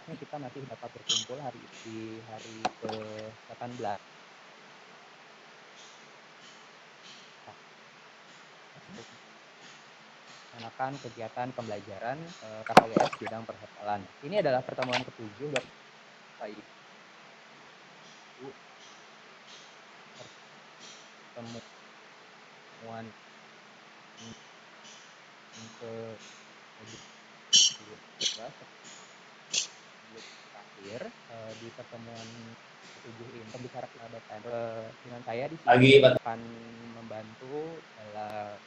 setidaknya kita masih dapat berkumpul di hari ke-18 untuk melaksanakan kegiatan pembelajaran KPGS bidang perhotelan. Ini adalah pertemuan ke-7 Bapak Ibu, pertemuan ke-2 sebelum terakhir di pertemuan ke-7 ini pembicara Bapak dengan saya di sini akan membantu dalam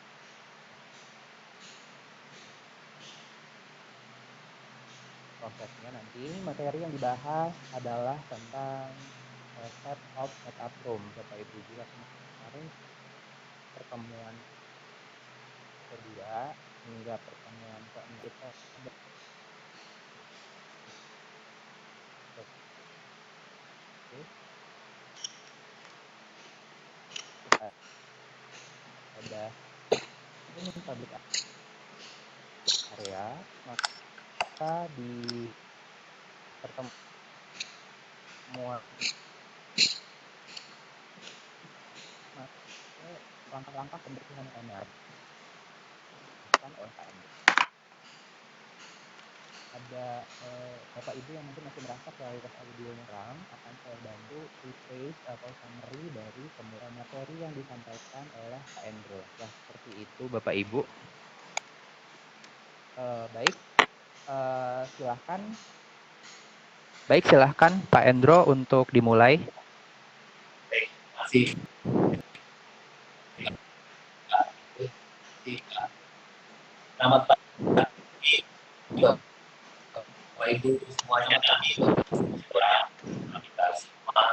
prosesnya. Nanti materi yang dibahas adalah tentang set of makeup room. Bapak Ibu, jika kemarin pertemuan kedua hingga pertemuan ke-6 kita ada ini public area, maka di pertemuan langkah-langkah pembersihan kamar oleh KM. Ada Bapak Ibu yang mungkin masih merasa kualitas audionya kurang, akan saya bantu rephrase atau summary dari semua materi yang disampaikan oleh Pak Endro. Ya, seperti itu Bapak Ibu. Baik, silahkan. Baik, silahkan Pak Endro untuk dimulai. Terima kasih. Selamat pagi, Bapak Ibu semuanya. Kita semua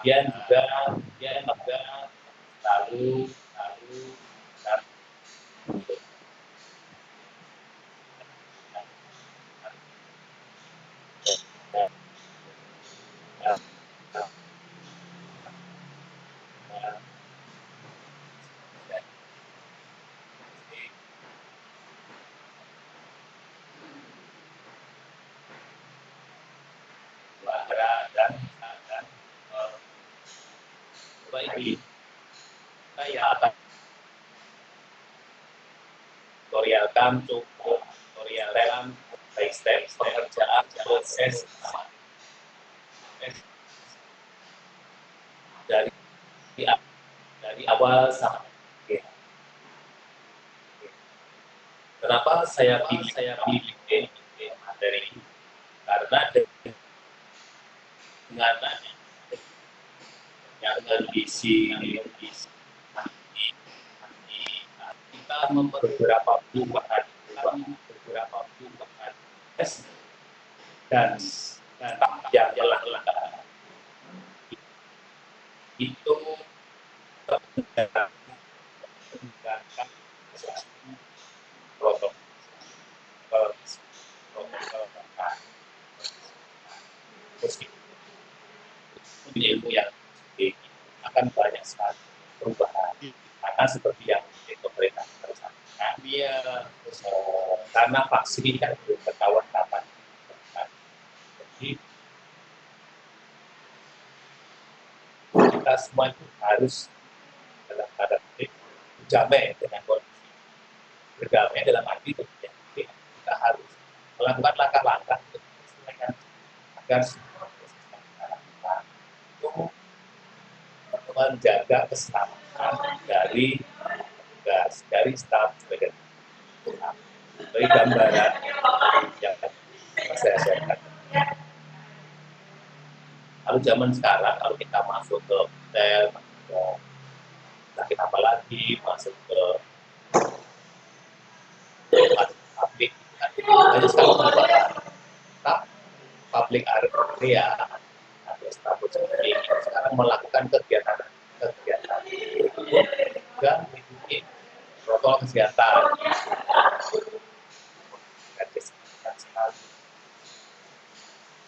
dan juga selalu dan baik saya akan tutorialkan cukup tutorialkan step pengerjaan proses dari awal sampai akhir. Kenapa saya pilih materi ini? Karena dengan kondisi kita beberapa perubahan dan yang telah itu protokol ilmu yang akan banyak sekali perubahan karena seperti yang pemerintah sampaikan karena vaksin ini kan belum ketahuan kapan. Jadi kita semua itu harus dalam tanda petik berdamai dengan kondisi. Berdamai dalam arti itu kita harus melakukan langkah-langkah untuk menyesuaikan agar semua proses yang kita lakukan itu menjaga keselamatan dari tugas, dari staf, sebagai gambaran yang saya sharekan. Kalau zaman sekarang, kalau kita masuk ke hotel, sakit apa lagi, masuk ke publik, hanya sekarang public area atau staf seperti sekarang melakukan kegiatan juga mengikuti protokol kesehatan.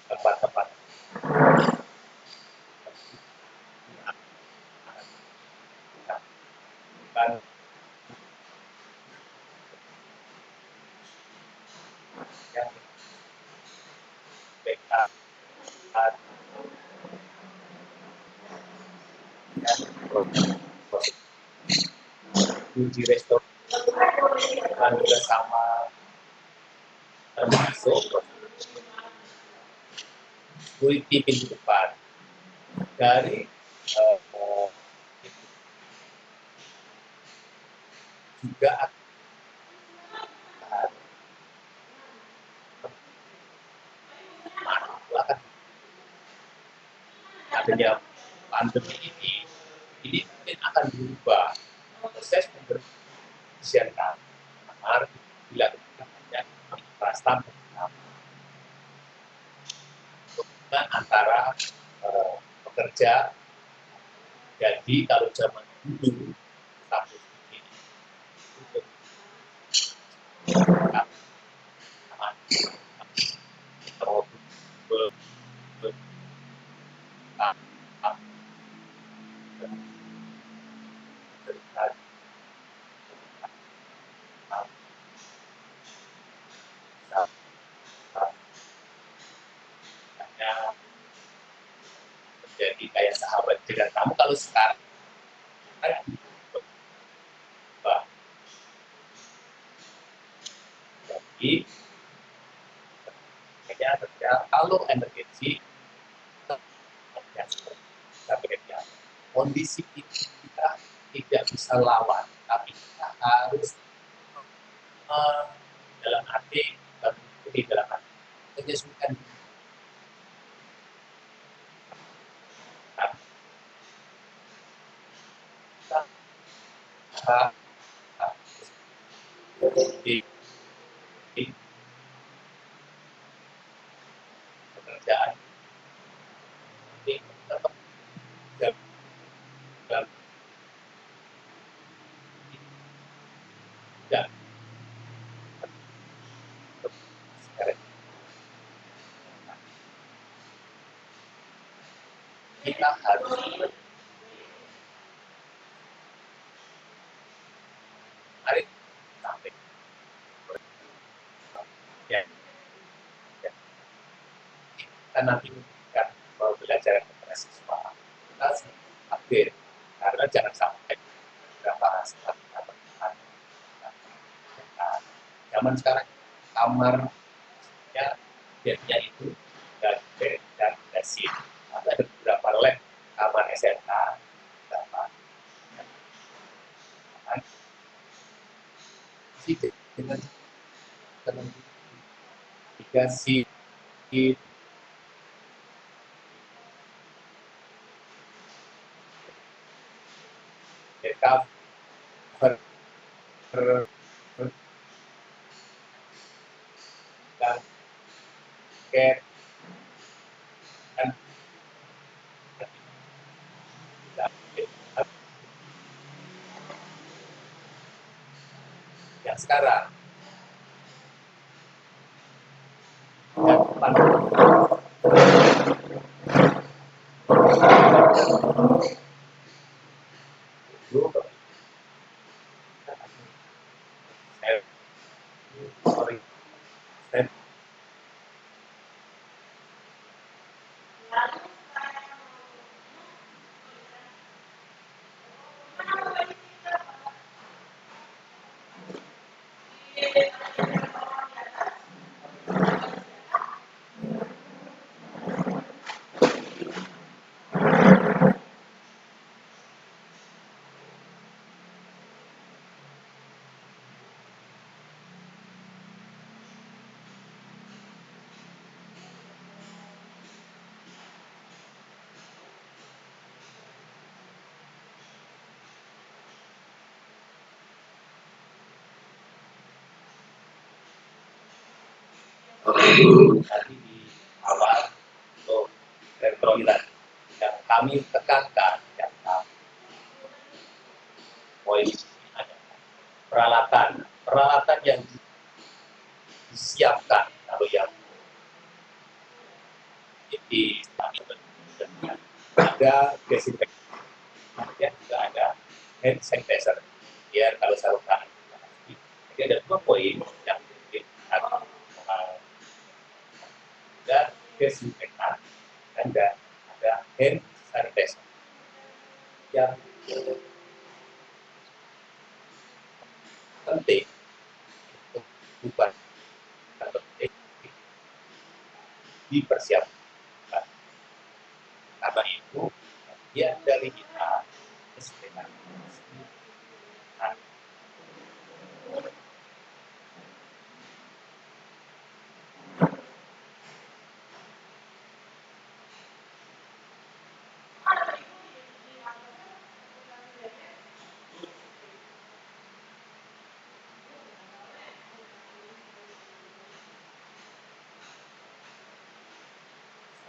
Tempat-tempat tempat ya, proses di restoran juga sama, termasuk security pintu depan dari juga akan adanya pandemi ini mungkin akan berubah proses pembersihan kamar dilakukan hanya infrastan antara pekerja. Jadi kalau zaman dulu satu ini untuk menjadi kayak sahabat dengan kamu. Kalau sekarang jadi kalau emergensi kondisi kita tidak bisa lawan, tapi kita harus dalam arti dalam arti menyesuaikan di pekerjaan ini tetap tidak kita harus mari sampai ya, kita nanti kan mau belajar kepada siswa kita update karena jangan sampai berapa hasil zaman sekarang kamarnya bednya itu dan besi ada beberapa lab kamar SMK berapa sih dengan dikasih cover dan care dan yang sekarang yang depan dulu tadi di awal untuk retroilan yang kami tekankan yang poin adalah peralatan yang disiapkan kalau yang di ada desinfektan juga ada hand sanitizer biar kalau sarung tangan. Jadi ada 2 poin yang dan desinfektan dan ada hand sanitizer yang penting untuk bukan penting dipersiapkan. Karena itu bagian dari kita kesehatan.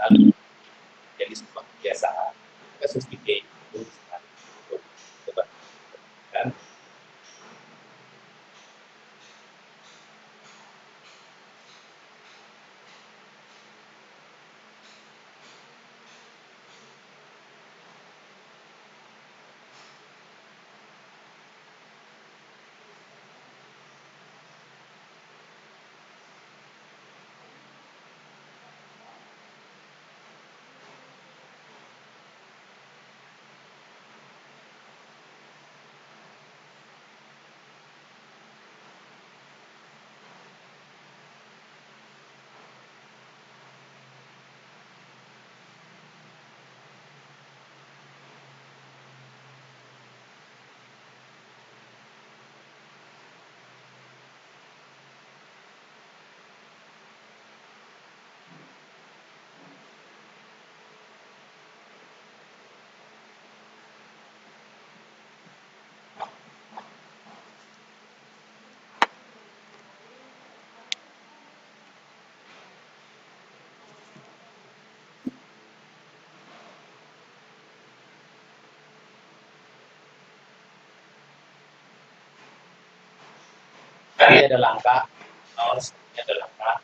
Lalu jadi sebuah kebiasaan kasus tiga itu sekali untuk coba dan ini ada langkah ini ada langkah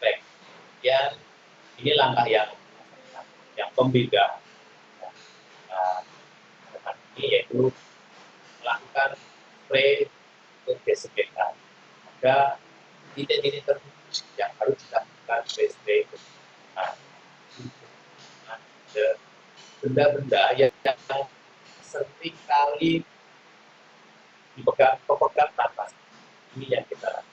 back. Ya, ini langkah yang pembeda. Nah, ini yaitu melakukan spray untuk desinfektan. Ada titik-titik tertentu yang harus dilakukan spray. Nah, ada benda-benda yang sering kali dipegang tanpa ini yang kita lakukan.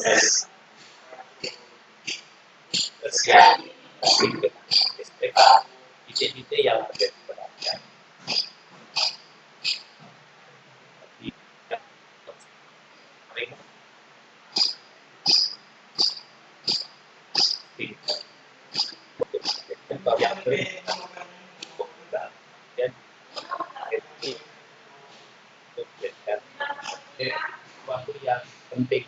proses bersiap dengan SPK titik-titik yang menjadi perhatian di sering sebab yang berkebutuhan dan itu menjadikan sesuatu yang penting.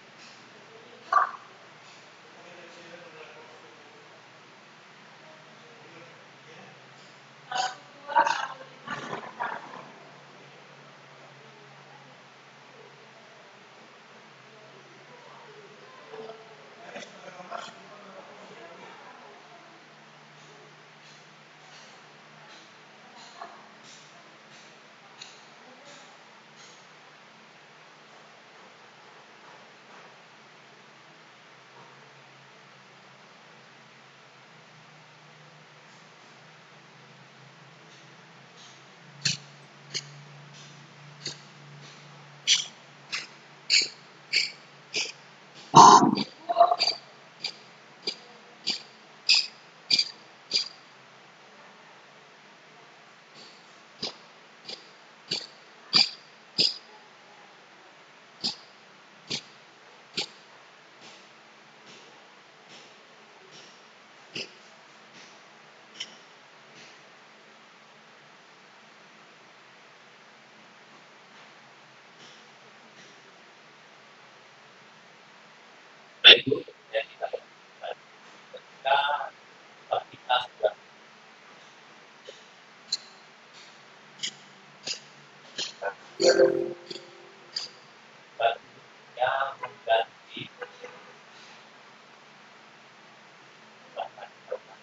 Nah itu yang kita lakukan ketika kita sudah yang mengganti bahan karena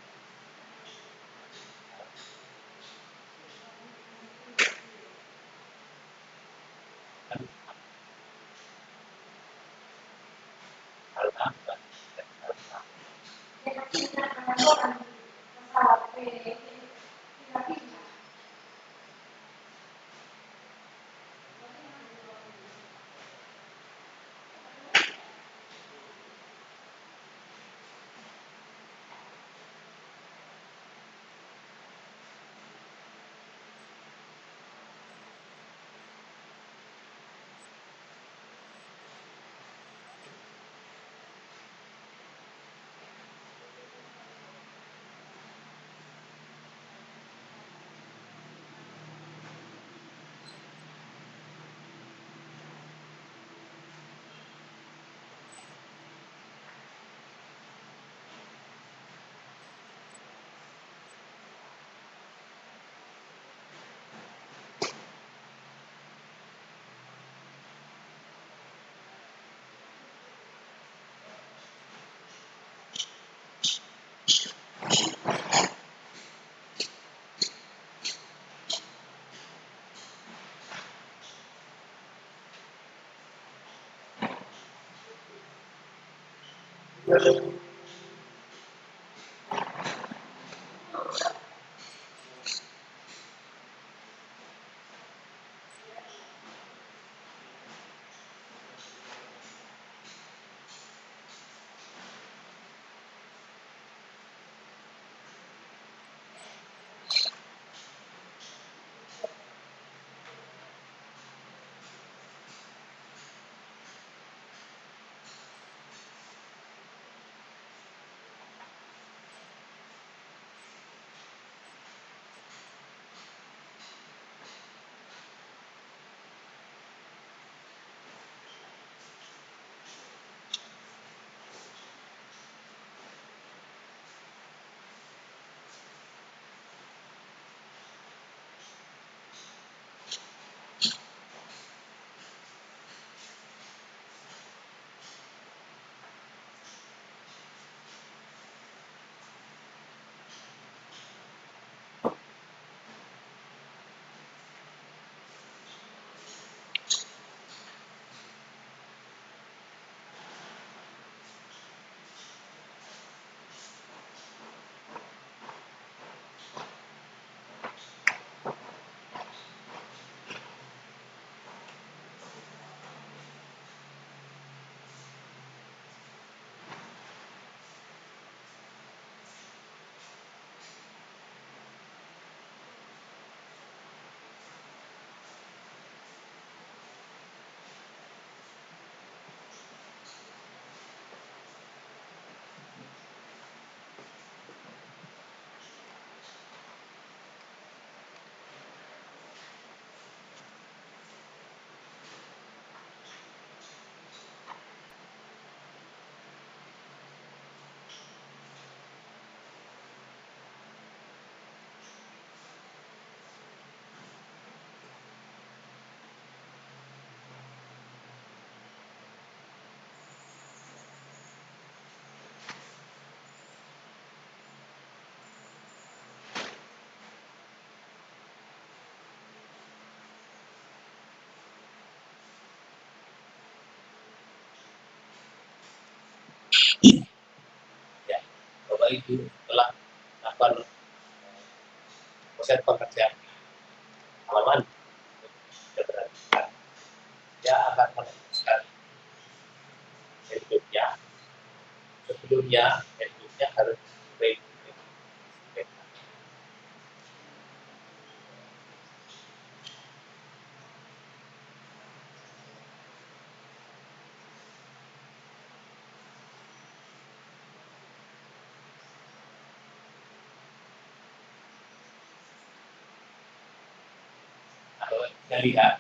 itu setelah melakukan proses pengerjaan halaman dia akan meneruskan hidupnya. Sebelumnya hidupnya harus ready. Kalau kita lihat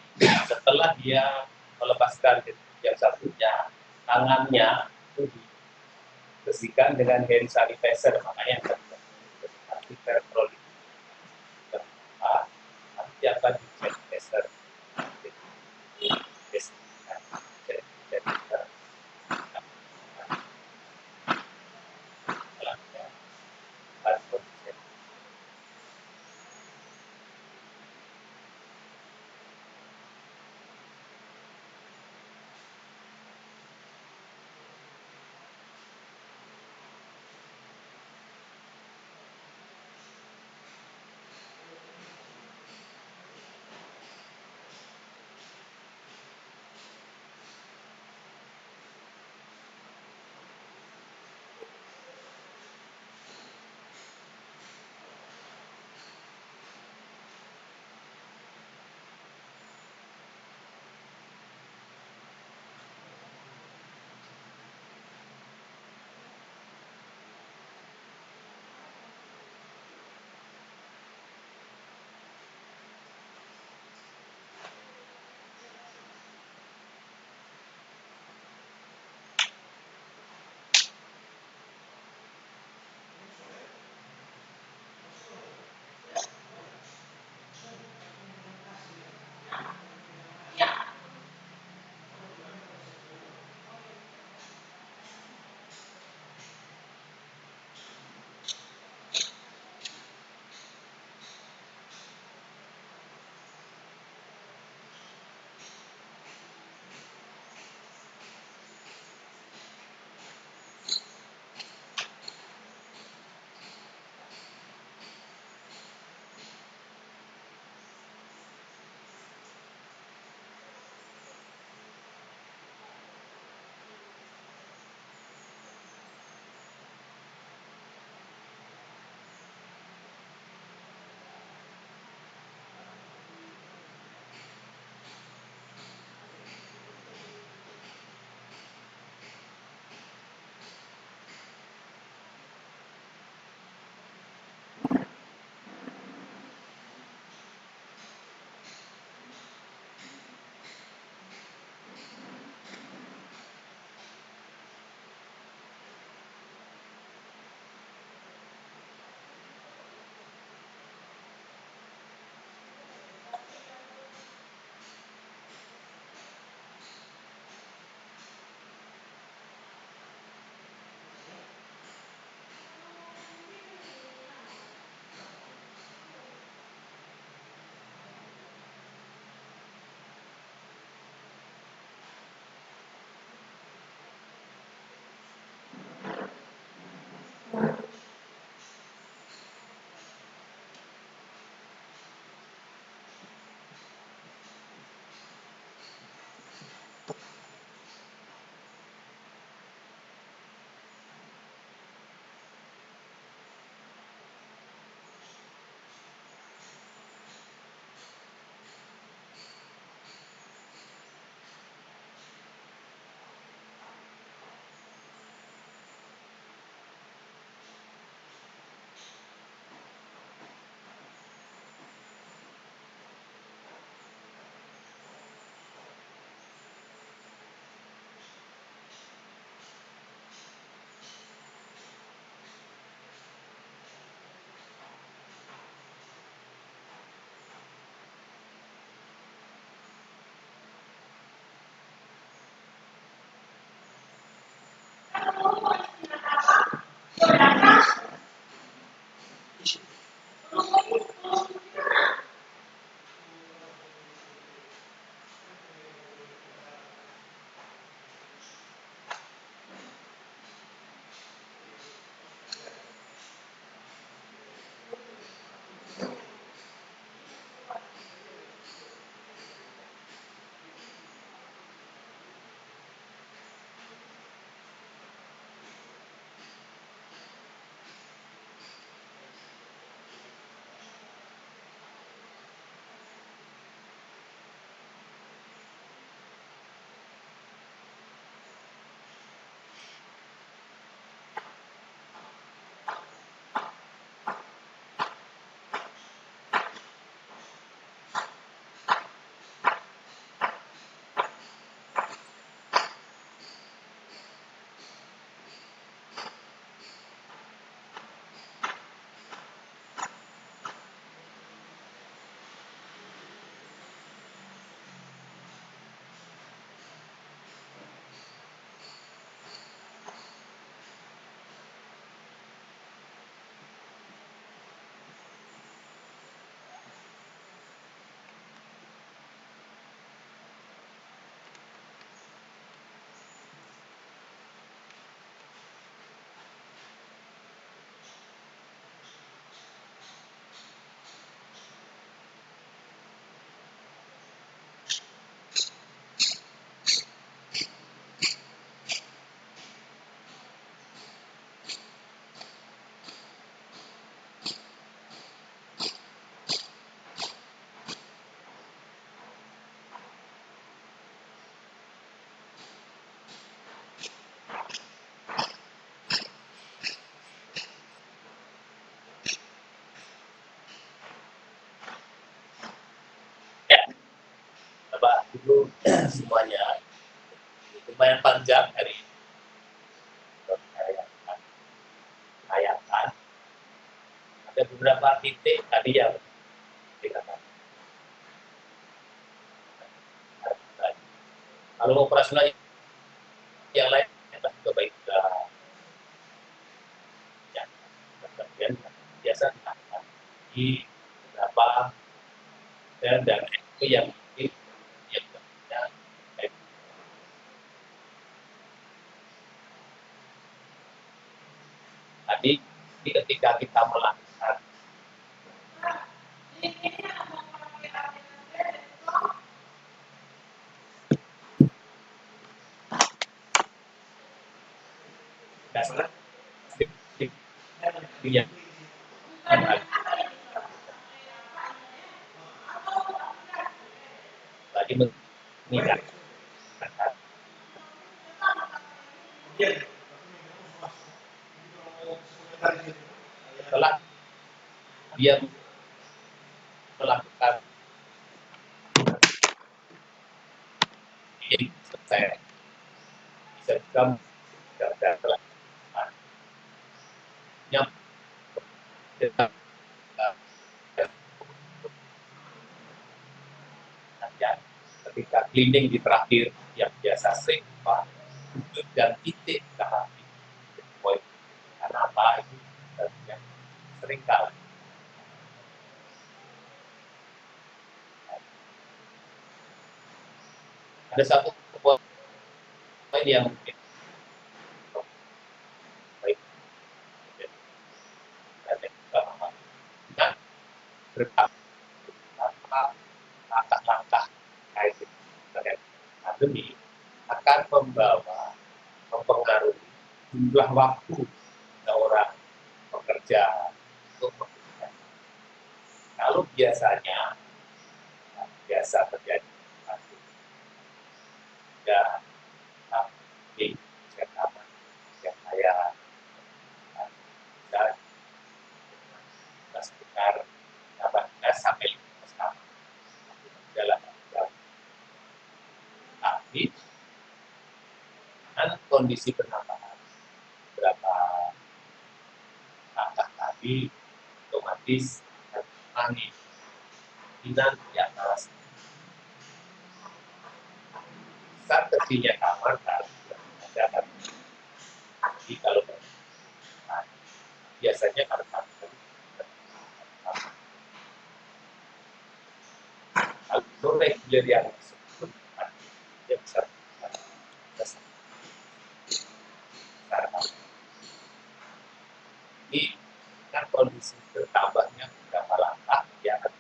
setelah dia melepaskan yang satunya, tangannya itu dibersihkan dengan hand sanitizer, makanya antipertrol nanti akan di sanitizer. Ibu semuanya, lumayan panjang hari ini. Hayatan. Ada beberapa titik tadi yang dikatakan. Kalau operasional yang lain, kita coba juga ya, kemudian biasa di beberapa dan itu yang tadi ketika kita melakukan dasar yang tadi meningkat setelah dia melakukan ini selesai bisa juga gagal ketika cleaning di terakhir yang biasa sering Pak dan titik ke hati poin karena apa itu sering kali ada satu poin yang mungkin baik dan juga nah berapa langkah-langkah kait dengan pandemi akan mempengaruhi jumlah waktu orang bekerja untuk bekerja. Kalau biasa terjadi ya di sekarang yang saya bisa sekitar 18 sampai 15 tahun dalam jam. Tapi dengan kondisi penambahan berapa langkah tadi otomatis mengurangi kemungkinan di atas saat terjadinya kamar dan jadi kalau biasanya kalau reguler yang disebut yang bisa ini kan kondisi bertambahnya beberapa langkah yang akan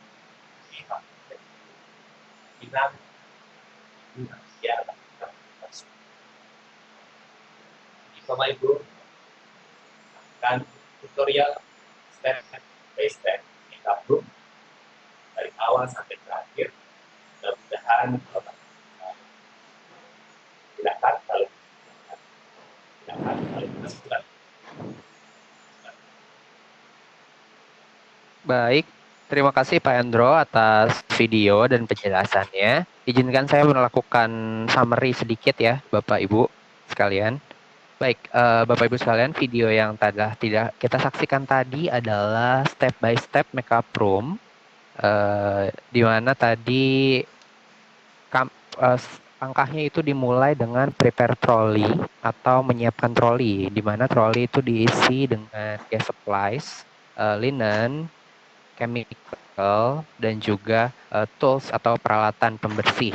kemungkinan ya Bapak Ibu kan tutorial step by step kita belum dari awal sampai terakhir mudah-mudahan silakan kalau sudah. Baik, terima kasih Pak Endro atas video dan penjelasannya. Izinkan saya melakukan summary sedikit ya, Bapak Ibu sekalian. Baik, Bapak Ibu sekalian, video yang tidak kita saksikan tadi adalah step by step makeup room, di mana tadi langkahnya itu dimulai dengan prepare trolley atau menyiapkan trolley, di mana trolley itu diisi dengan gas supplies, linen, chemical, dan juga tools atau peralatan pembersih.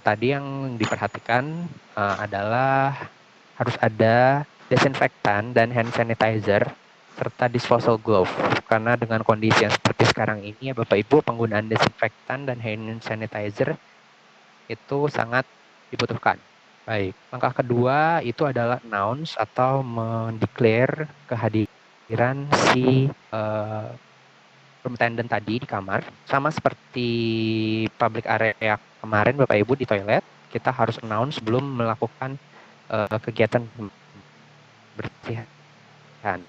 Tadi yang diperhatikan adalah harus ada desinfektan dan hand sanitizer serta disposal glove. Karena dengan kondisi yang seperti sekarang ini ya Bapak Ibu, penggunaan desinfektan dan hand sanitizer itu sangat dibutuhkan. Baik, langkah kedua itu adalah announce atau mendeklar kehadiran si room attendant tadi di kamar. Sama seperti public area kemarin Bapak Ibu di toilet, kita harus announce sebelum melakukan kegiatan bersihan.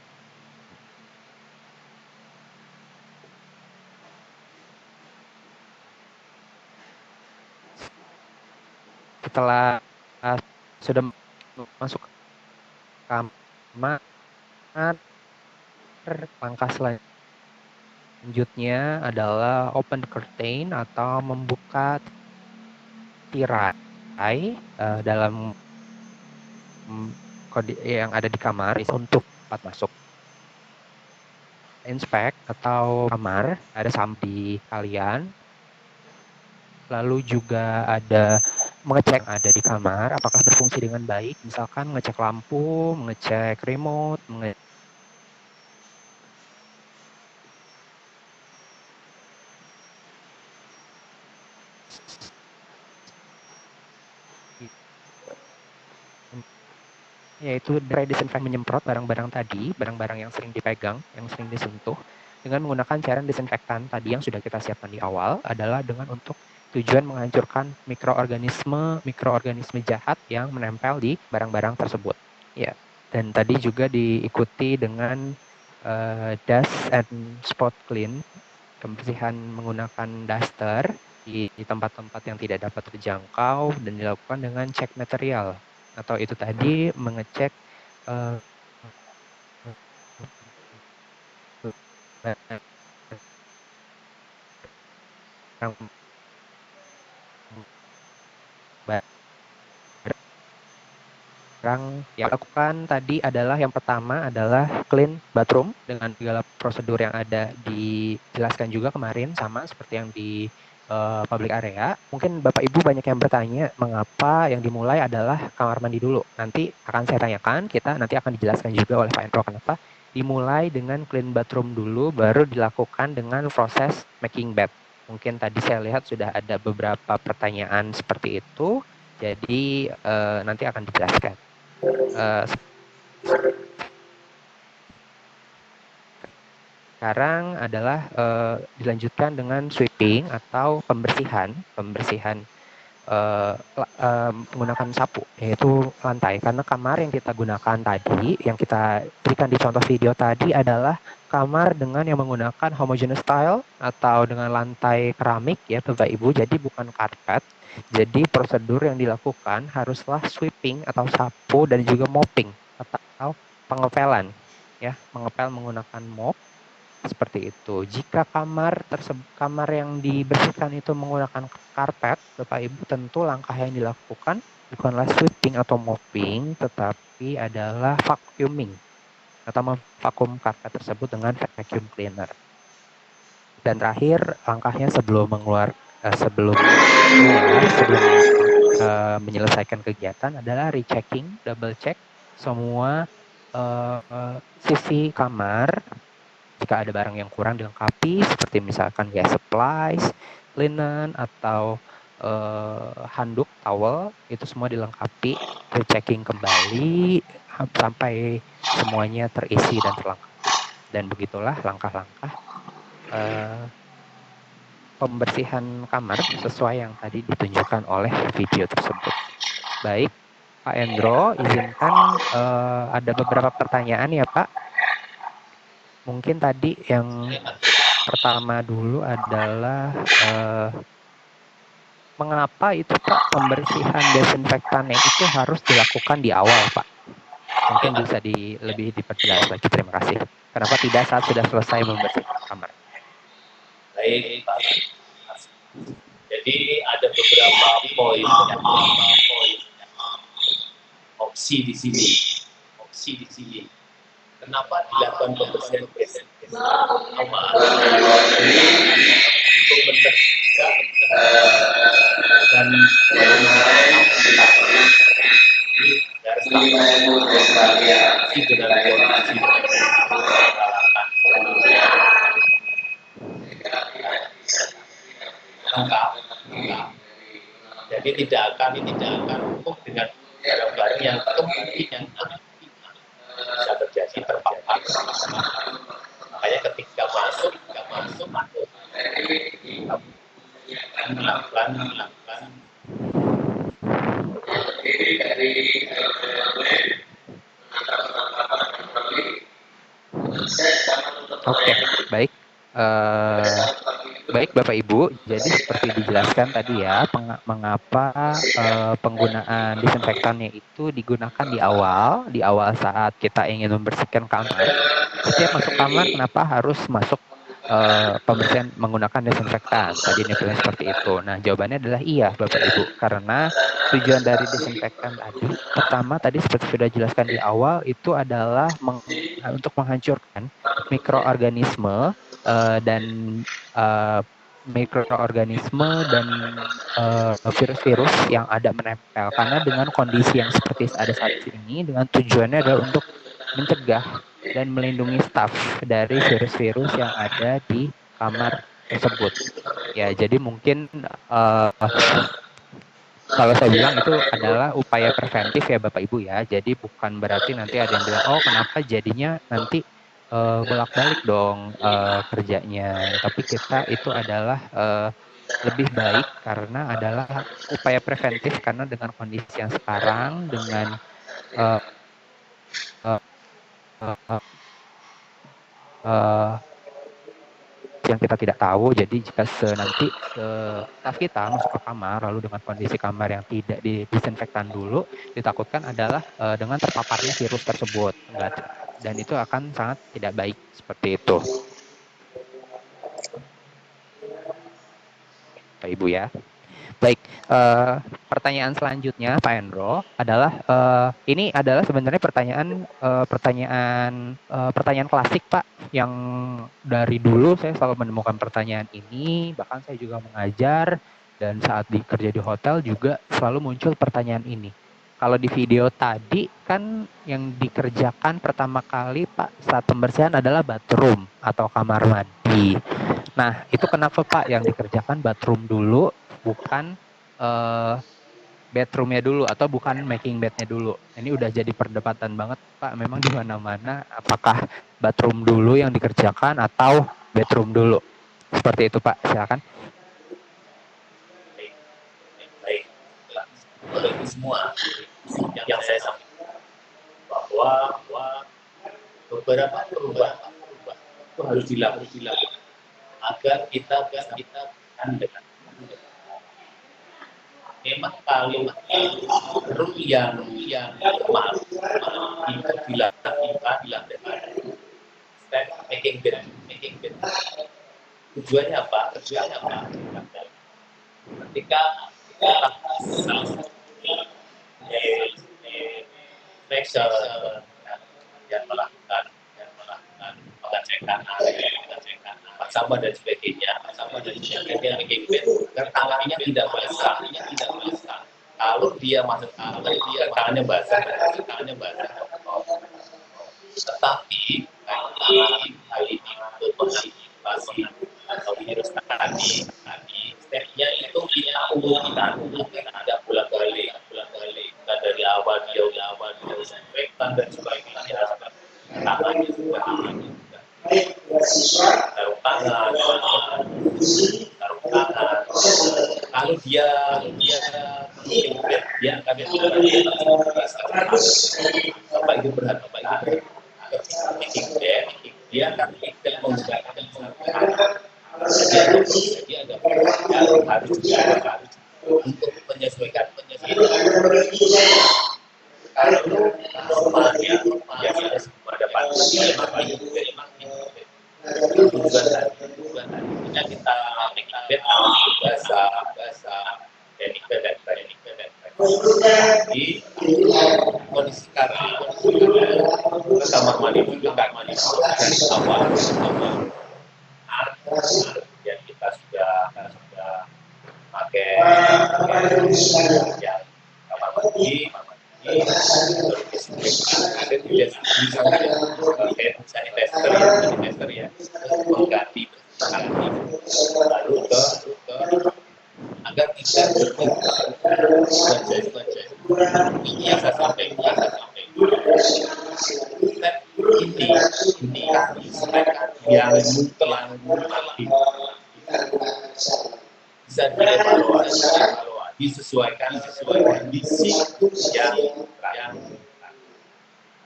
setelah sudah masuk ke kamar, langkah selanjutnya adalah open the curtain atau membuka tirai dalam kode yang ada di kamar untuk tempat masuk. Inspect atau kamar ada sampai kalian. Lalu juga ada mengecek ada di kamar apakah berfungsi dengan baik, misalkan mengecek lampu, mengecek remote, yaitu dry disinfect, menyemprot barang-barang tadi, barang-barang yang sering dipegang, yang sering disentuh, dengan menggunakan cairan disinfektan tadi yang sudah kita siapkan di awal adalah dengan untuk tujuan menghancurkan mikroorganisme jahat yang menempel di barang-barang tersebut. Ya, dan tadi juga diikuti dengan dust and spot clean, pembersihan menggunakan duster di tempat-tempat yang tidak dapat terjangkau dan dilakukan dengan cek material atau itu tadi mengecek barang yang lakukan tadi adalah yang pertama adalah clean bathroom dengan segala prosedur yang ada dijelaskan juga kemarin sama seperti yang di public area. Mungkin Bapak Ibu banyak yang bertanya mengapa yang dimulai adalah kamar mandi dulu. Nanti akan saya tanyakan, kita nanti akan dijelaskan juga oleh Pak Endro kenapa dimulai dengan clean bathroom dulu baru dilakukan dengan proses making bed. Mungkin tadi saya lihat sudah ada beberapa pertanyaan seperti itu. Jadi nanti akan dijelaskan. Sekarang adalah dilanjutkan dengan sweeping atau pembersihan menggunakan sapu, yaitu lantai. Karena kamar yang kita gunakan tadi, yang kita berikan di contoh video tadi adalah kamar dengan yang menggunakan homogeneous tile atau dengan lantai keramik ya Bapak Ibu, jadi bukan karpet. Jadi prosedur yang dilakukan haruslah sweeping atau sapu dan juga mopping atau pengepelan ya, mengepel menggunakan mop seperti itu. Jika kamar yang dibersihkan itu menggunakan karpet, Bapak Ibu tentu langkah yang dilakukan bukanlah sweeping atau mopping, tetapi adalah vacuuming atau memvakum karpet tersebut dengan vacuum cleaner. Dan terakhir langkahnya sebelum menyelesaikan kegiatan adalah rechecking, double check semua sisi kamar. Jika ada barang yang kurang dilengkapi seperti misalkan gas supplies, linen atau handuk, towel, itu semua dilengkapi, rechecking kembali sampai semuanya terisi dan terlengkapi. Dan begitulah langkah-langkah pembersihan kamar sesuai yang tadi ditunjukkan oleh video tersebut. Baik, Pak Endro, izinkan ada beberapa pertanyaan ya Pak. Mungkin tadi yang pertama dulu adalah mengapa itu Pak pembersihan desinfektan yang itu harus dilakukan di awal Pak? Mungkin bisa lebih diperjelas lagi. Terima kasih. Kenapa tidak saat sudah selesai membersihkan kamar? Baik, Pak. Jadi ada beberapa poin opsi di sini. Kenapa dilakukan pembersihan kamar? Untuk mencegah dan dengan kondisi lengkap. Jadi tidak akan untuk dengan barang-barang yang kemungkinan bisa terjadi terpapar. Makanya ketika masuk pelan-pelan Oke, baik. Baik Bapak Ibu, jadi seperti dijelaskan tadi ya, mengapa penggunaan disinfektannya itu digunakan di awal saat kita ingin membersihkan kamar. Setiap masuk kamar, kenapa harus masuk pembersihan menggunakan desinfektan? Tadi ini seperti itu. Nah, jawabannya adalah iya Bapak Ibu, karena tujuan dari desinfektan tadi, pertama tadi seperti sudah dijelaskan di awal, itu adalah untuk menghancurkan mikroorganisme dan uh, mikroorganisme dan virus-virus yang ada menempel, karena dengan kondisi yang seperti ada saat ini, dengan tujuannya adalah untuk mencegah dan melindungi staf dari virus-virus yang ada di kamar tersebut. Ya, jadi mungkin kalau saya bilang itu adalah upaya preventif ya Bapak Ibu ya. Jadi bukan berarti nanti ada yang bilang, oh kenapa jadinya nanti bolak-balik dong kerjanya. Tapi kita itu adalah lebih baik karena adalah upaya preventif, karena dengan kondisi yang sekarang, dengan uh, uh, uh, uh, yang kita tidak tahu. Jadi jika nanti staf kita masuk ke kamar lalu dengan kondisi kamar yang tidak didisinfektan dulu, ditakutkan adalah dengan terpaparnya virus tersebut, dan itu akan sangat tidak baik seperti itu Pak Ibu ya. Baik, pertanyaan selanjutnya Pak Endro adalah ini adalah sebenarnya pertanyaan klasik Pak, yang dari dulu saya selalu menemukan pertanyaan ini, bahkan saya juga mengajar dan saat kerja di hotel juga selalu muncul pertanyaan ini. Kalau di video tadi kan yang dikerjakan pertama kali Pak saat pembersihan adalah bathroom atau kamar mandi. Nah, itu kenapa Pak yang dikerjakan bathroom dulu, bukan bedroomnya dulu, atau bukan making bednya dulu? Ini udah jadi perdebatan banget Pak, memang di mana-mana, apakah bathroom dulu yang dikerjakan atau bedroom dulu? Seperti itu Pak, silakan. Baik. Itu semua yang saya sampaikan, bahwa beberapa perubahan itu harus dilakukan agar kita dengan memang kalau baru yang kemarin itu dilakukan dengan step making bed. Tujuannya apa? Ketika salah satu infection yang melakukan pengecekan sama dan sebagainya, making bed, tangannya tidak basah. Kalau dia masuk tangannya basah. Tetapi kali ini untuk mengantisipasi virus tadi, stepnya itu kita umumkan, tidak bolak-balik, dan dari awal disinfektan dan sebagainya, tangannya juga taruh tangan. Kalau dia akan Bapak Ibu berhati-hati. Dia akan menggunakan dia ada harus untuk menyesuaikan kalau normalnya biasanya semua dapat tujuannya kita bed bahasa di kondisi sekarang ke kamar mandi dari awal yang kita sudah pakai yang kamar mandi ada tidak bisa pakai sanitizer ya mengganti lalu ke agar tidak ini yang saya sampaikan step ini step yang telah bisa dievaluasi disesuaikan kondisi yang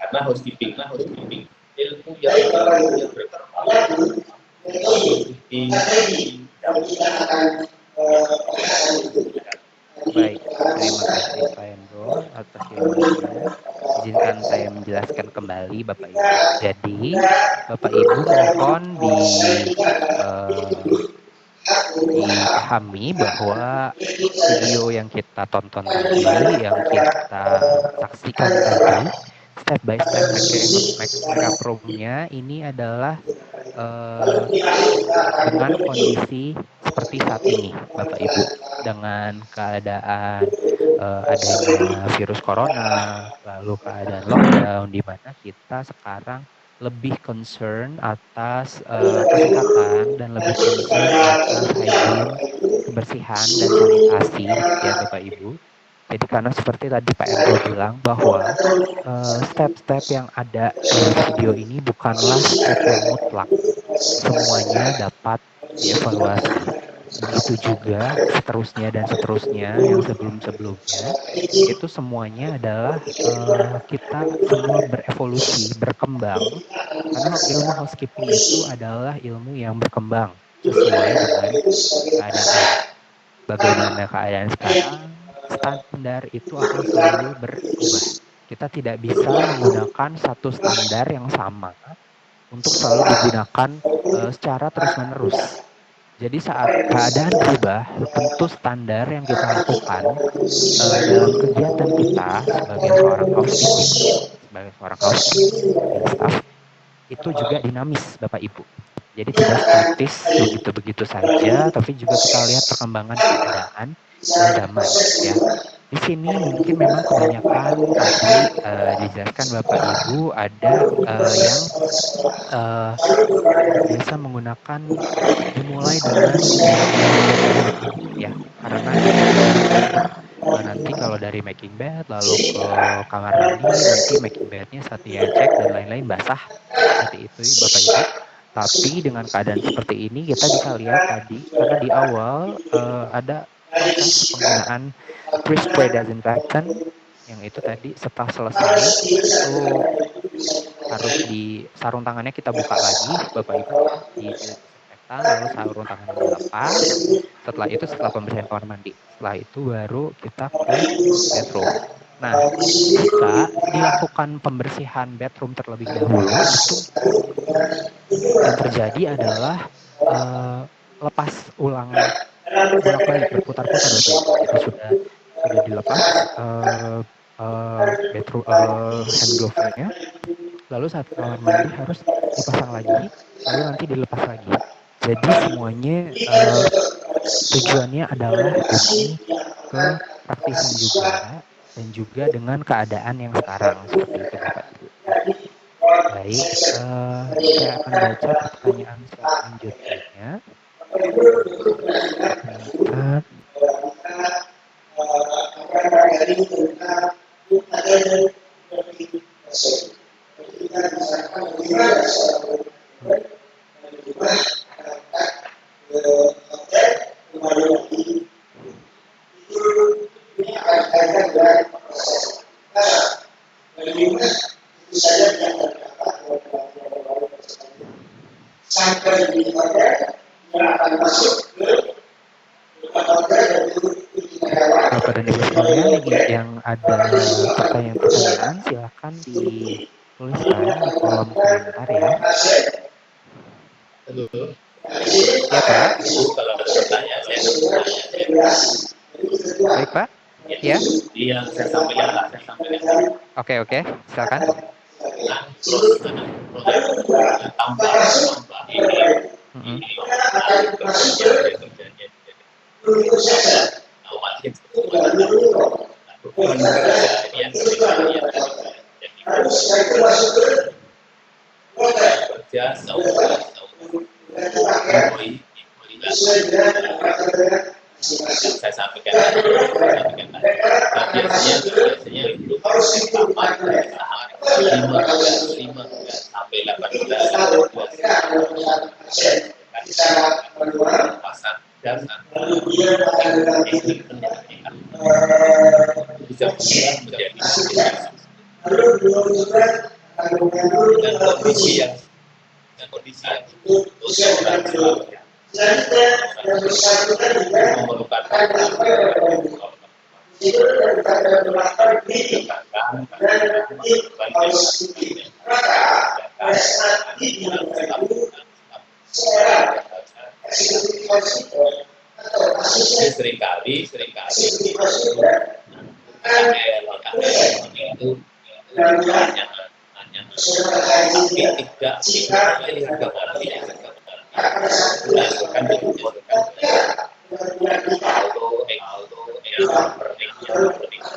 karena housekeeping ilmu yang berkembang di Baik, terima kasih Pak Hendro atas ilmunya. Izinkan saya menjelaskan kembali Bapak Ibu. Jadi, Bapak Ibu mohon dipahami bahwa video yang kita tonton tadi, yang kita saksikan tadi, step by step makeup room-nya ini adalah dengan kondisi seperti saat ini, Bapak Ibu, dengan keadaan adanya virus corona, lalu keadaan lockdown, di mana kita sekarang lebih concern atas kesehatan dan lebih concern atas hygiene, kebersihan dan sanitasi, ya Bapak Ibu. Jadi karena seperti tadi Pak Endro bilang bahwa step-step yang ada di video ini bukanlah step yang mutlak. Semuanya dapat dievaluasi. Begitu juga seterusnya dan seterusnya yang sebelum-sebelumnya, itu semuanya adalah kita semua berevolusi, berkembang, karena ilmu housekeeping itu adalah ilmu yang berkembang sesuai dengan keadaan. Bagaimana keadaan sekarang, standar itu akan selalu berubah. Kita tidak bisa menggunakan satu standar yang sama untuk selalu digunakan secara terus-menerus. Jadi saat keadaan berubah, tentu standar yang kita lakukan dalam kegiatan kita sebagai seorang housekeeping staff, itu juga dinamis, Bapak Ibu. Jadi tidak statis begitu-begitu saja, tapi juga kita lihat perkembangan keadaan dan zaman, ya. Di sini mungkin memang kebanyakan tadi dijelaskan Bapak Ibu ada yang biasa menggunakan dimulai dengan bathroom, ya, karena kita takut nanti kalau dari making bed lalu ke kamar mandi, nanti making bednya saat dia cek dan lain-lain basah, seperti itu Bapak Ibu. Tapi dengan keadaan seperti ini kita bisa lihat tadi, karena di awal ada proses penggunaan pre-spray disinfectant, yang itu tadi setelah selesai itu harus di sarung tangannya kita buka lagi, Bapak Ibu, di disinfektan, lalu sarung tangannya dilepas. Setelah itu, setelah pembersihan kamar mandi, setelah itu baru kita ke bathroom. Nah, jika dilakukan pembersihan bathroom terlebih dahulu, itu yang terjadi adalah lepas ulang, bolak-balik, berputar-putar Bapak Ibu. Jadi sudah dilepas bathroom hand glove-nya, lalu saat kamar mandi harus dipasang lagi, lalu nanti dilepas lagi. Jadi semuanya tujuannya adalah demi kepraktisan juga, dan juga dengan keadaan yang sekarang, seperti itu Bapak Ibu. Baik, saya akan baca pertanyaan selanjutnya. Sebentar. Bapak dan Ibu sekalian yang ada pertanyaan-pertanyaan, silakan dituliskan di kolom komentar ya. Halo. Ya Pak. Kalau ada pertanyaan saya Baik Pak. Ya. Iya, saya sampaikan lah. Oke, silakan. Nah, terus tambah ini kerjanya otomatis kerja saya sampaikan biasanya itu tambah 5 sampai 18 pasar dasar bisa menjadi dengan kondisi yang memerlukan seringkali itu hanya tapi tidak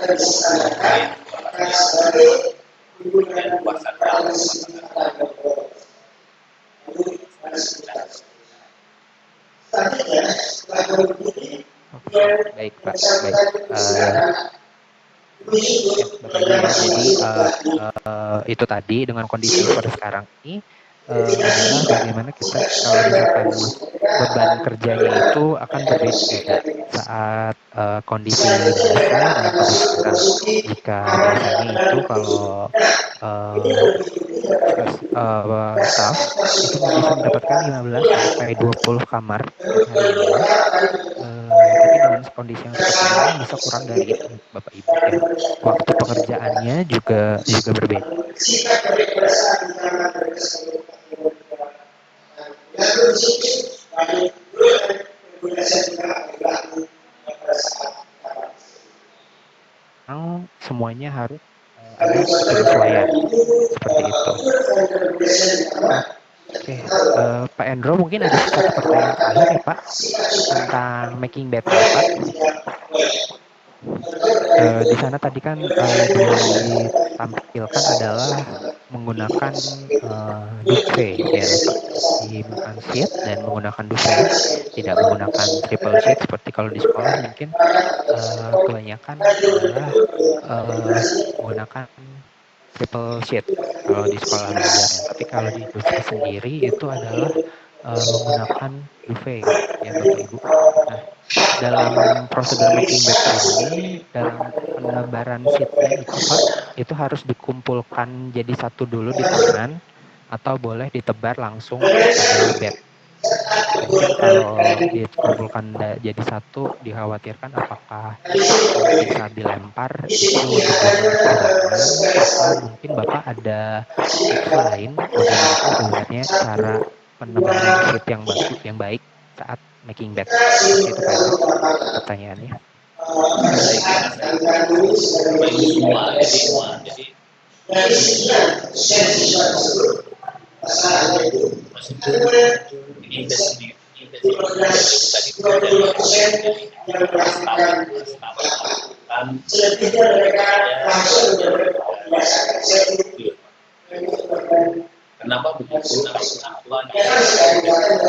berdasarkan Oke, baik Pak, baik. Ya, Bapak Ibu ya, jadi itu tadi dengan kondisi pada sekarang ini adalah bagaimana kita kalau misalkan beban kerjanya itu akan berbeda saat kondisi biasa dengan kondisi sekarang. Jika biasanya itu kalau staff itu bisa mendapatkan 15 sampai 20 kamar per harinya. Tapi dengan kondisi yang seperti ini bisa kurang dari itu Bapak Ibu ya. Waktu pekerjaannya juga berbeda. Semuanya harus ada penyesuaian seperti itu. Oke, Pak Endro mungkin ada satu pertanyaan terakhir ya Pak tentang making bed ya Pak. Di sana tadi kan ditampilkan adalah menggunakan duvet ya Pak, menggunakan sheet dan menggunakan duvet, tidak menggunakan triple sheet seperti kalau di sekolah mungkin kebanyakan adalah menggunakan triple sheet kalau di sekolah belajarnya. Tapi kalau di industri sendiri itu adalah menggunakan duvet ya Bapak Ibu. Nah, dalam prosedur making bed ini, dalam penebaran sheetnya itu Pak, itu harus dikumpulkan jadi satu dulu di tangan atau boleh ditebar langsung pada bed. Mungkin kalau dikumpulkan jadi satu, dikhawatirkan apakah mungkin saat dilempar itu tebarnya kehilangan, atau mungkin Bapak ada tips lain bagaimana sebenarnya cara penebaran sheet yang baik saat making bed. Seperti itu Pak Endro pertanyaannya. Kenapa begitu? Ada beberapa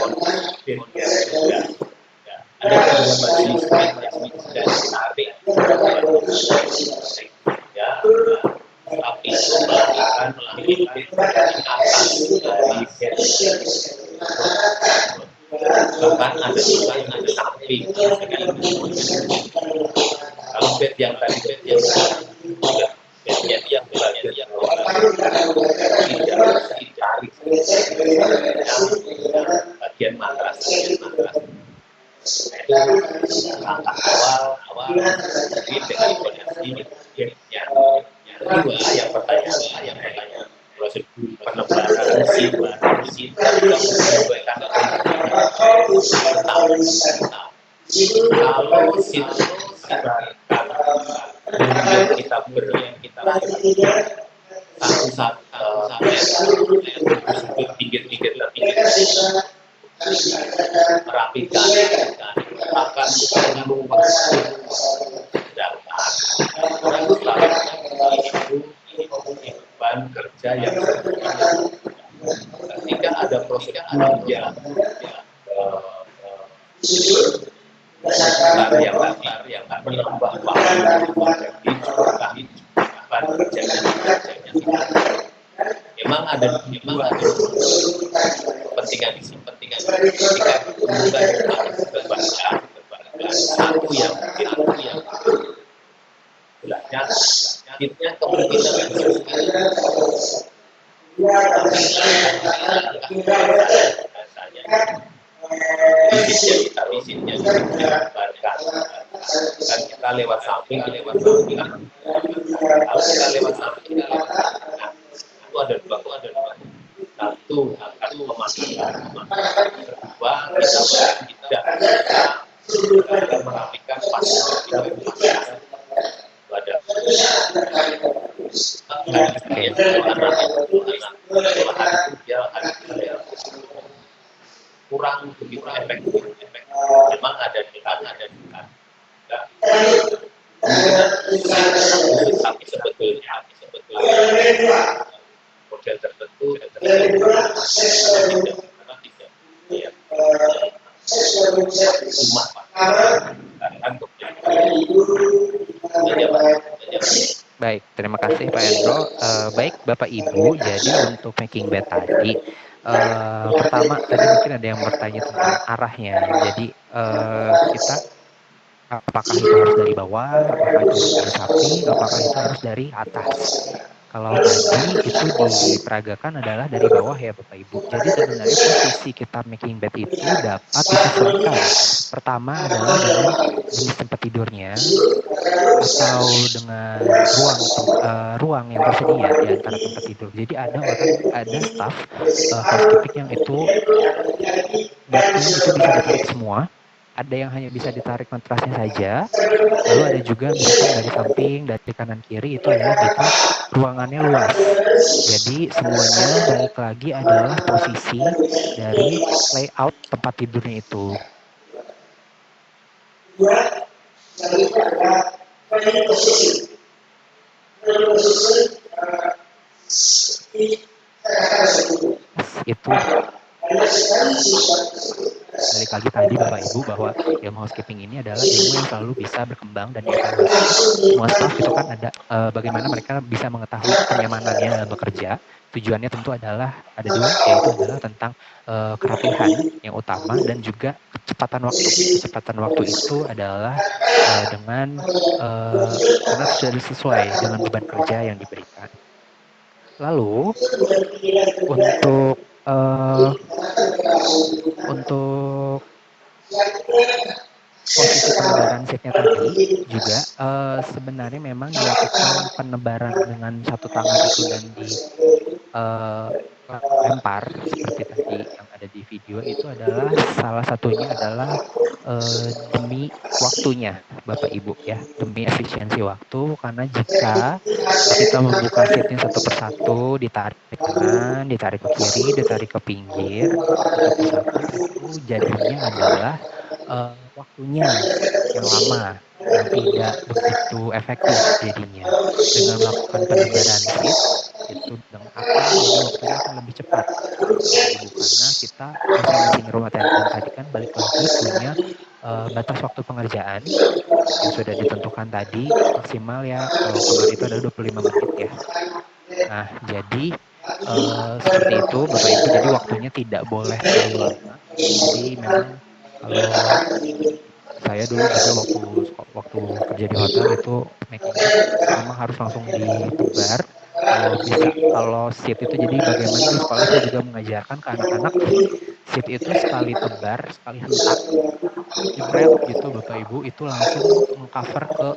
dan tarik ya, tapi itu akan melakukan atas dari bed. Bahkan ada samping. Kalau bed yang tadi juga bed yang bagian yang tidak harus ditarik bagian matras. Itu langkah awal jadi dengan kondisi yang kedua yang pertanyaan prosedur penebaran sheet juga menyesuaikan kalau sheet kita satu pinggir-pinggir merapikan akan menunggu waktu sedangkan itu beban kerja yang ketika ada proses yang menambah waktu jadi beban kerjanya memang ada kepentingan ketika satu yang jelasnya kitnya kemungkinan visinya digambarkan. Kan kita lewat samping, kalau kita lewat samping, itu ada dua. Satu akan memastikan, kedua kita tidak bisa merapikan pasien kita itu ada anak dia kurang begitu efektif. Memang ada di tapi sebetulnya model tertentu tidak rumah kan Baik, terima kasih Pak Endro. Baik Bapak Ibu, jadi untuk making bed tadi, pertama tadi mungkin ada yang bertanya tentang arahnya. Jadi kita apakah itu harus dari bawah, apakah itu harus dari samping, apakah itu harus dari atas. Kalau tadi itu diperagakan adalah dari bawah ya Bapak Ibu. Jadi sebenarnya posisi kita making bed itu dapat disesuaikan. Pertama adalah dengan jenis tempat tidurnya atau dengan ruang yang tersedia di antara tempat tidur. Jadi ada staff housekeeping yang itu bednya itu bisa ditarik semua. Ada yang hanya bisa ditarik matrasnya saja, lalu ada juga misalkan dari samping, dari kanan kiri itu adalah jika ruangannya luas. Jadi semuanya balik lagi adalah posisi dari layout tempat tidurnya itu. Itu balik lagi tadi Bapak Ibu bahwa ilmu housekeeping ini adalah ilmu yang selalu bisa berkembang dan dievaluasi. Semua staff itu kan ada bagaimana mereka bisa mengetahui kenyamanannya dalam bekerja. Tujuannya tentu adalah ada dua, yaitu adalah tentang kerapihan yang utama dan juga kecepatan waktu. Kecepatan waktu itu adalah dengan karena sudah sesuai dengan beban kerja yang diberikan. Lalu untuk posisi penebaran seatnya tadi juga sebenarnya memang dilakukan penebaran dengan satu tangan itu dan dilempar seperti tadi yang ada di video itu adalah salah satunya adalah demi waktunya Bapak Ibu ya, demi efisiensi waktu, karena jika kita membuka seatnya satu persatu, ditarik ke kanan, ditarik ke kiri, ditarik ke pinggir satu persatu, itu jadinya adalah waktunya yang lama, yang tidak begitu efektif jadinya. Dengan melakukan penebaran seat itu waktunya akan lebih cepat Ibu, karena kita masing-masing rumah tangga tadi kan balik lagi punya batas waktu pengerjaan yang sudah ditentukan tadi maksimal ya, kalau kemarin itu adalah 25 menit ya. Nah jadi seperti itu Bapak Ibu, jadi waktunya tidak boleh terlalu lama. Jadi memang kalau saya dulu juga waktu kerja di hotel itu making memang harus langsung ditebar. Kalau seat itu, jadi bagaimana di sekolah saya juga mengajarkan ke anak-anak, seat itu sekali tebar, sekali hentak, jebret gitu Bapak Ibu, itu langsung mengcover ke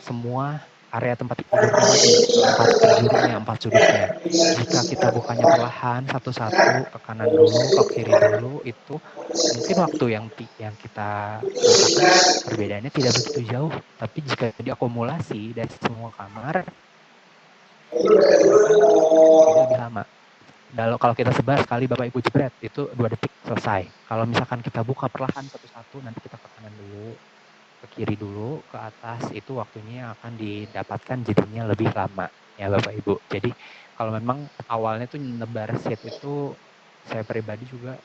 semua area tempat tidurnya, empat sudutnya. Jika kita bukanya perlahan satu-satu, ke kanan dulu, ke kiri dulu, itu mungkin waktu yang kita rasakan perbedaannya tidak begitu jauh, tapi jika diakumulasi dari semua kamar tidak lebih lama. Kalau kita sebar sekali Bapak Ibu jebret itu 2 detik selesai. Kalau misalkan kita buka perlahan satu-satu, nanti kita ke kanan dulu, ke kiri dulu, ke atas, itu waktunya akan didapatkan jadinya lebih lama ya Bapak Ibu. Jadi kalau memang awalnya tuh nebar seat itu saya pribadi juga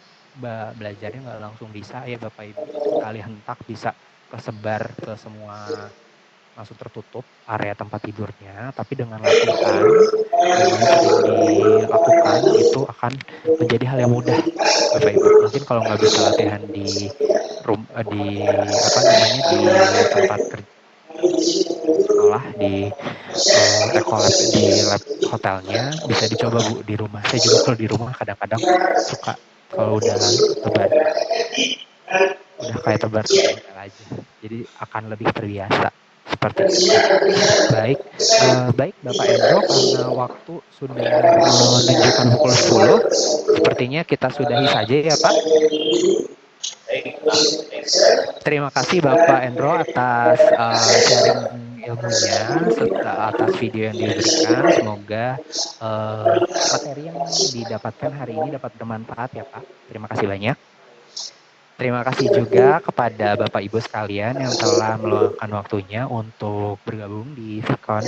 belajarnya nggak langsung bisa ya Bapak Ibu, sekali hentak bisa kesebar ke semua, langsung tertutup area tempat tidurnya, tapi dengan latihan dengan sering dilakukan itu akan menjadi hal yang mudah Bapak Ibu. Mungkin kalau nggak bisa latihan di tempat kerja sekolah, di di lab hotelnya, bisa dicoba Bu di rumah. Saya juga kalau di rumah kadang-kadang suka kalau udah lebar udah kayak tebar-tebar aja. Jadi akan lebih terbiasa seperti itu. Baik, baik Bapak Endro, karena waktu sudah menunjukkan pukul 10, sepertinya kita sudahi saja ya Pak. Terima kasih Bapak Endro atas sharing ilmunya, atas video yang diberikan. Semoga materi yang didapatkan hari ini dapat bermanfaat ya Pak. Terima kasih banyak. Terima kasih juga kepada Bapak Ibu sekalian yang telah meluangkan waktunya untuk bergabung di Vkon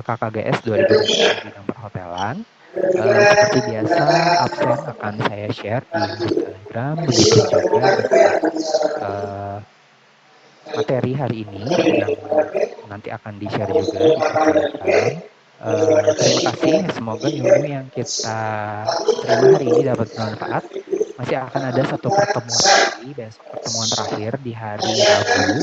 KKGS 2020 bidang perhotelan. Seperti biasa, absen akan saya share di grup Telegram, begitu juga dengan materi hari ini yang nanti akan di-share juga di grup Telegram. Terima kasih, semoga ilmu yang kita terima hari ini dapat bermanfaat. Masih akan ada satu pertemuan lagi, besok pertemuan terakhir di hari Rabu.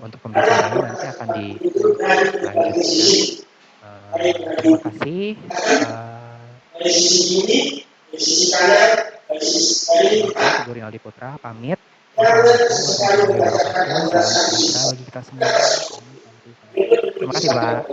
Untuk pembicaranya nanti akan diumumkan selanjutnya. Terima kasih. Saya Teguh Rinaldi Putra, pamit. Wassalamualaikum warahmatullahi wabarakatuh. Salam sejahtera bagi kita semua. Terima kasih, Pak.